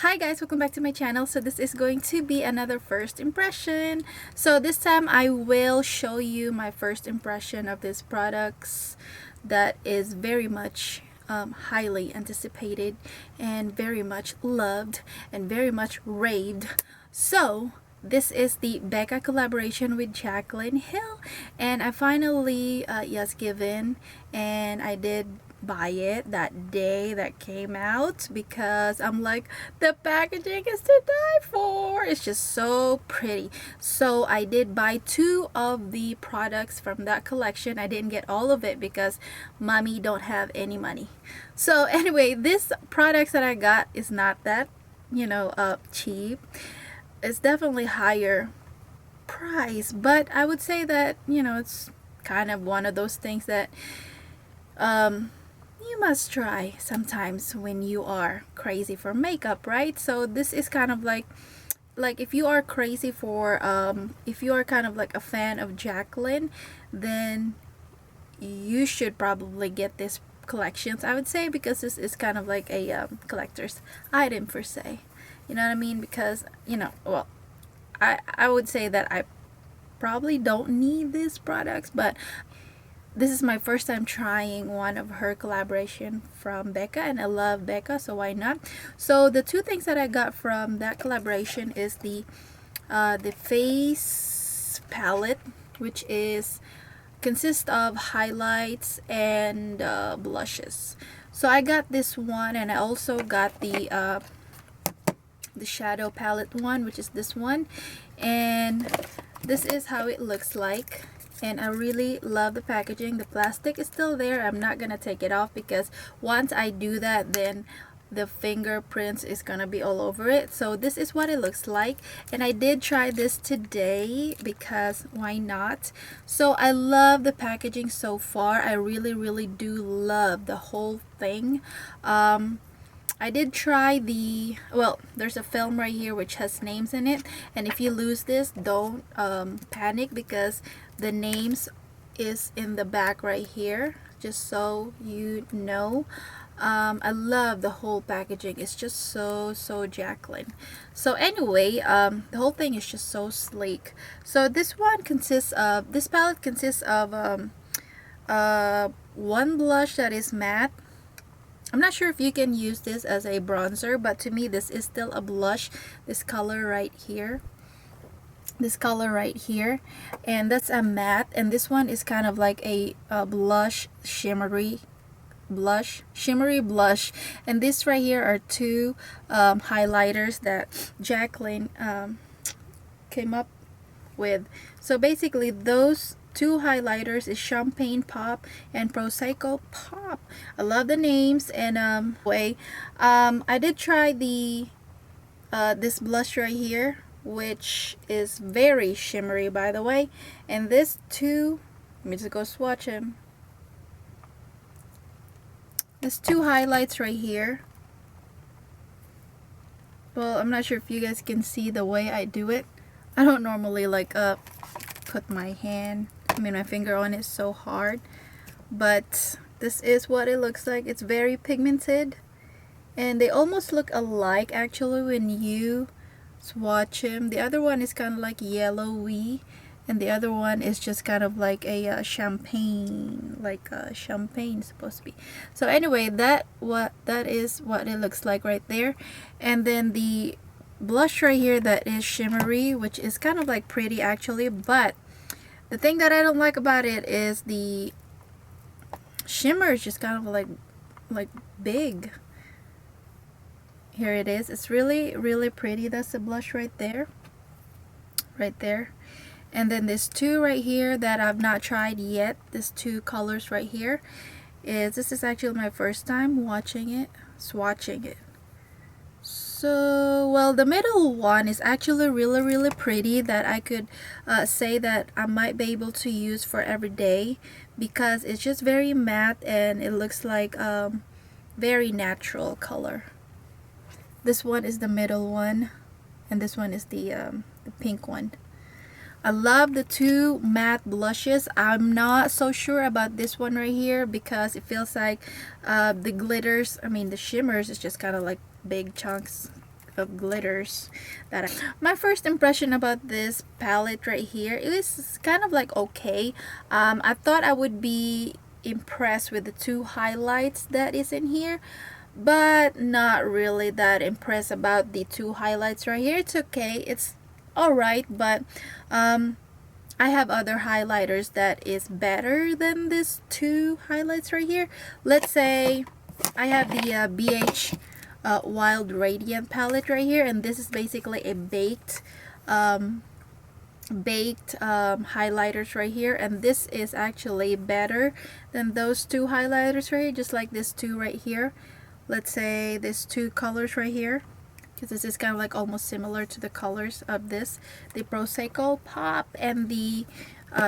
Hi guys, welcome back to my channel. So this is going to be another first impression. So this time I will show you my first impression of these products that is very much highly anticipated and very much loved and very much raved. So this is the Becca collaboration with Jaclyn Hill, and I finally yes given, and I did buy it that day that came out because I'm like, the packaging is to die for. It's just so pretty. So I did buy two of the products from that collection. I didn't get all of it because mommy don't have any money. So anyway, this products that I got is not that cheap. It's definitely higher price, but I would say that it's kind of one of those things that um you must try sometimes when you are crazy for makeup, right? So this is kind of like if you are crazy for if you are kind of like a fan of Jaclyn, then you should probably get this collections, I would say, because this is kind of like a collector's item per se. You know what I mean? Because well, I would say that I probably don't need these products, but this is my first time trying one of her collaboration from Becca, and I love Becca, so why not? So the two things that I got from that collaboration is the face palette, which is consists of highlights and blushes. So I got this one, and I also got the shadow palette one, which is this one, and this is how it looks like. And I really love the packaging. The plastic is still there. I'm not gonna take it off because once I do that, then the fingerprints is gonna be all over it. So this is what it looks like, and I did try this today because why not? So I love the packaging so far. I really do love the whole thing. I did try well, there's a film right here which has names in it, and if you lose this, don't panic, because the names is in the back right here, just so you know. I love the whole packaging. It's just so Jaclyn. So anyway, the whole thing is just so sleek. So this palette consists of one blush that is matte. I'm not sure if you can use this as a bronzer, but to me this is still a blush. This color right here, and that's a matte, and this one is kind of like a blush, shimmery blush, and this right here are two highlighters that Jaclyn came up with. So basically those two highlighters is Champagne Pop and Prosecco Pop. I love the names. And I did try the this blush right here, which is very shimmery, by the way. And this two, let me just go swatch them. There's two highlights right here. Well, I'm not sure if you guys can see the way I do it. I don't normally like put my finger on it so hard, but this is what it looks like. It's very pigmented, and they almost look alike actually when you swatch them. The other one is kind of like yellowy, and the other one is just kind of like a champagne, like champagne supposed to be. So anyway, that is what it looks like right there. And then the blush right here that is shimmery, which is kind of like pretty actually, but the thing that I don't like about it is the shimmer is just kind of like big. Here it is. It's really pretty. That's the blush right there. And then this two right here that I've not tried yet. This two colors right here this is actually my first time swatching it. So, well, the middle one is actually really pretty, that I could say that I might be able to use for every day, because it's just very matte and it looks like very natural color. This one is the middle one, and this one is the pink one. I love the two matte blushes. I'm not so sure about this one right here because it feels like the glitters, the shimmers is just kind of like big chunks of glitters my first impression about this palette right here, it was kind of like okay. I thought I would be impressed with the two highlights that is in here, but not really that impressed about the two highlights right here. It's okay, it's all right, but I have other highlighters that is better than this two highlights right here. Let's say I have the BH Wild Radiant palette right here, and this is basically a baked highlighters right here, and this is actually better than those two highlighters right here, just like this two right here. Let's say these two colors right here, because this is kind of like almost similar to the colors of this, the Prosecco Pop and the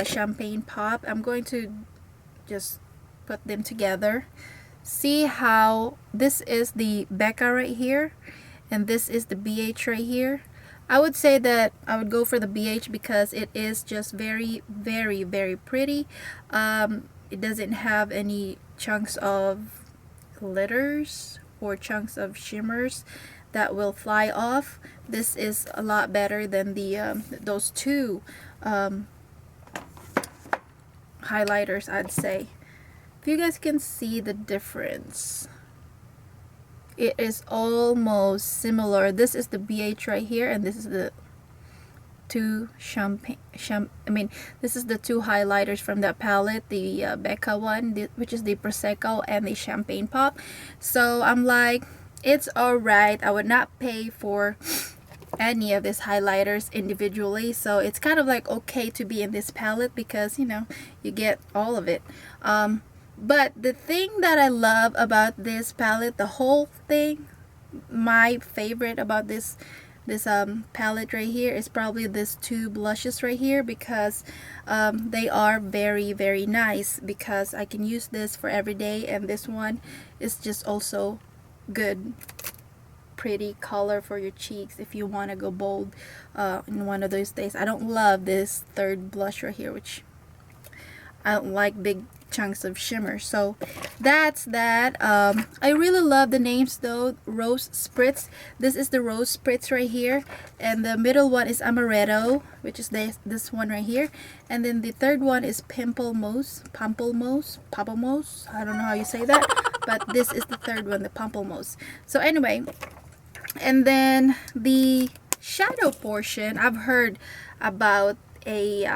Champagne Pop. I'm going to just put them together. See how this is the Becca right here, and this is the BH right here. I would say that I would go for the BH because it is just very, very, very pretty. It doesn't have any chunks of glitters or chunks of shimmers that will fly off. This is a lot better than the those two highlighters, I'd say. If you guys can see the difference, it is almost similar. This is the BH right here, and this is the two this is the two highlighters from that palette, the Becca one, which is the Prosecco, and the Champagne Pop. So I'm like, it's alright. I would not pay for any of these highlighters individually, so it's kind of like okay to be in this palette because you know you get all of it. But the thing that I love about this palette, the whole thing, my favorite about this palette right here is probably these two blushes right here, because they are very, very nice, because I can use this for every day, and this one is just also good, pretty color for your cheeks if you want to go bold in one of those days. I don't love this third blush right here, which I don't like big chunks of shimmer. So that's that. I really love the names though. Rose Spritz, this is the Rose Spritz right here, and the middle one is Amaretto, which is this one right here, and then the third one is Pamplemousse, I don't know how you say that, but this is the third one, the Pamplemousse. So anyway, and then the shadow portion, I've heard about a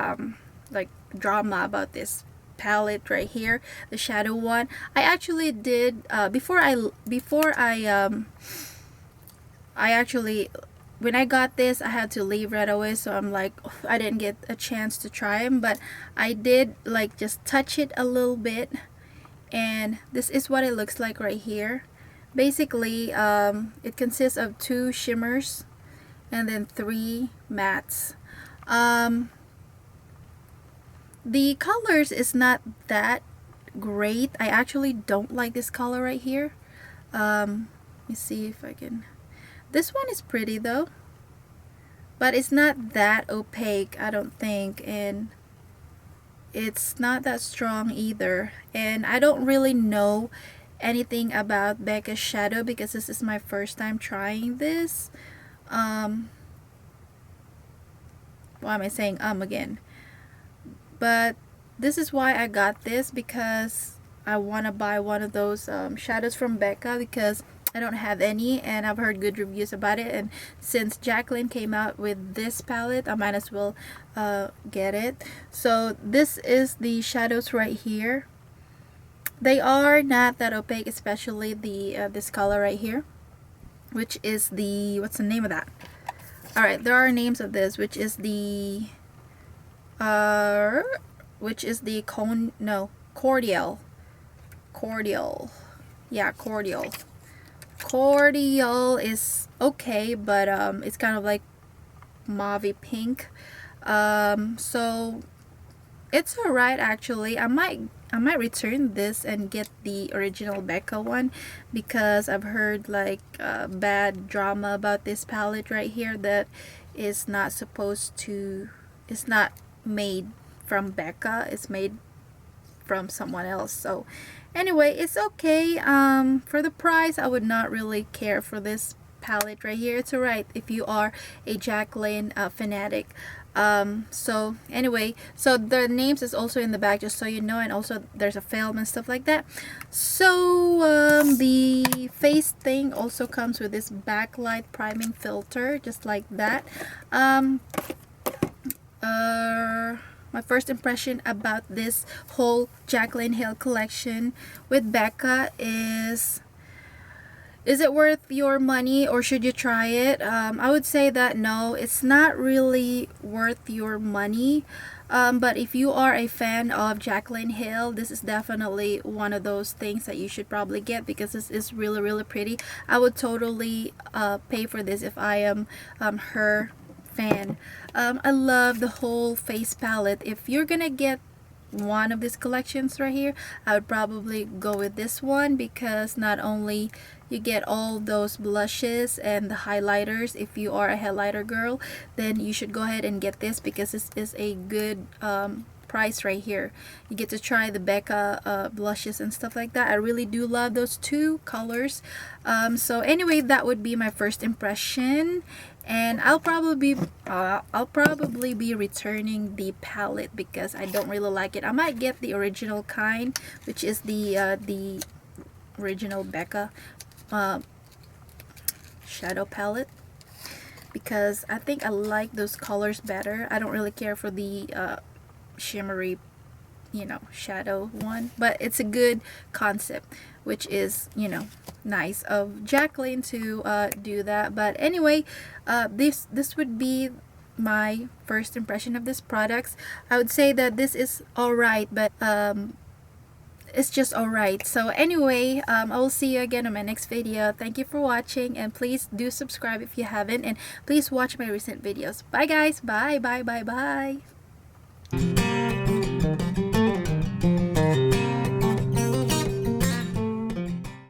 like drama about this palette right here, the shadow one. I actually did when I got this, I had to leave right away, so I'm like, I didn't get a chance to try them, but I did like just touch it a little bit, and this is what it looks like right here. Basically it consists of 2 shimmers and then 3 mattes. The colors is not that great. I actually don't like this color right here. Let me see if I can. This one is pretty though, but it's not that opaque, I don't think, and it's not that strong either. And I don't really know anything about Becca's shadow because this is my first time trying this. Why am I saying again? But this is why I got this, because I want to buy one of those shadows from Becca, because I don't have any and I've heard good reviews about it, and since Jaclyn came out with this palette, I might as well get it. So this is the shadows right here. They are not that opaque, especially the this color right here, which is the, what's the name of that? Alright, there are names of this, which is the cordial. Yeah, cordial is okay, but it's kind of like mauve pink. So it's alright actually. I might return this and get the original Becca one, because I've heard like bad drama about this palette right here, that is not supposed to, it's not made from Becca, it's made from someone else. So anyway, it's okay. For the price, I would not really care for this palette right here. It's alright if you are a Jaclyn fanatic. So anyway, so the names is also in the back, just so you know, and also there's a film and stuff like that. So the face thing also comes with this backlight priming filter, just like that. My first impression about this whole Jaclyn Hill collection with Becca is it worth your money, or should you try it? I would say that no, it's not really worth your money. But if you are a fan of Jaclyn Hill, this is definitely one of those things that you should probably get, because this is really, really pretty. I would totally pay for this if I am her fan. I love the whole face palette. If you're gonna get one of these collections right here, I would probably go with this one, because not only you get all those blushes and the highlighters, if you are a highlighter girl, then you should go ahead and get this, because this is a good price right here. You get to try the Becca blushes and stuff like that. I really do love those two colors. So anyway, that would be my first impression, and I'll probably be returning the palette because I don't really like it. I might get the original kind, which is the original Becca shadow palette, because I think I like those colors better. I don't really care for the shimmery, you know, shadow one, but it's a good concept, which is, you know, nice of Jaclyn to do that. But anyway, this would be my first impression of this products. I would say that this is alright, but it's just alright. So anyway, I will see you again on my next video. Thank you for watching, and please do subscribe if you haven't, and please watch my recent videos. Bye guys. Bye.